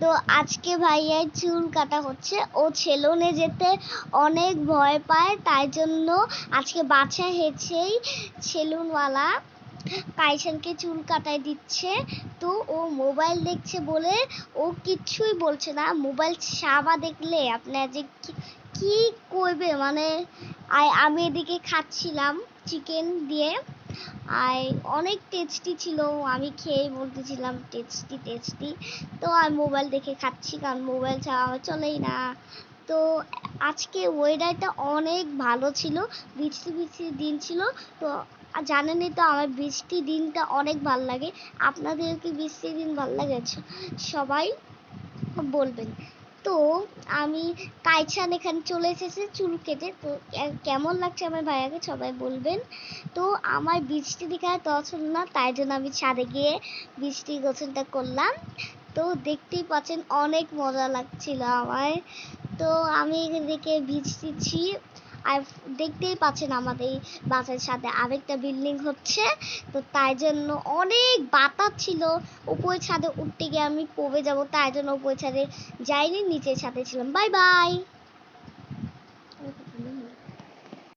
তো আজকে ভাইয়ার চুল কাটা হচ্ছে। ও সেলুনে যেতে অনেক ভয় পায়, তাই জন্য আজকে বাসা হেঁচেই সেলুনওয়ালা কাইসানকে চুল কাটাই দিচ্ছে। তো ও মোবাইল দেখছে বলে ও কিচ্ছুই বলছে না। মোবাইল সাবা দেখলে আপনার যে কি করবে, মানে আমি এদিকে খাচ্ছিলাম চিকেন দিয়ে, আর অনেক টেস্টি ছিল। আমি খেয়ে বলতেছিলাম টেস্টি টেস্টি। তো আমি মোবাইল দেখে খাচ্ছি, কারণ মোবাইল ছাড়া আমার চলেই না। তো আজকে ওয়েদারটা অনেক ভালো ছিল, বৃষ্টি বৃষ্টির দিন ছিল। তো জানেনই তো আমার বৃষ্টির দিনটা অনেক ভালো লাগে। আপনাদের কি বৃষ্টির দিন ভালো লাগে? সবাই বলবেন। তো আমি কাইছান এখানে চলে এসেছে চুল কেটে। তো কেমন লাগছে আমার ভাইয়াকে সবাই বলবেন। তো আমার বৃষ্টি দেখে আর পছন্দ না, তাই জন্য আমি ছাদে গিয়ে বৃষ্টি গোসলটা করলাম। তো দেখতেই পাচ্ছেন অনেক মজা লাগছিল আমার। তো আমি এদিকে ভিজতেছি, আর দেখতেই পাচ্ছেন আমাদের বাসার সাথে আরেকটা বিল্ডিং হচ্ছে। তো তাই জন্য অনেক বাতাস ছিল। উপরে ছাদে উঠতে গিয়ে আমি পড়ে যাব, তাই জন্য উপরে ছাদে যাইনি, নিচের ছাদে ছিলাম। Bye bye.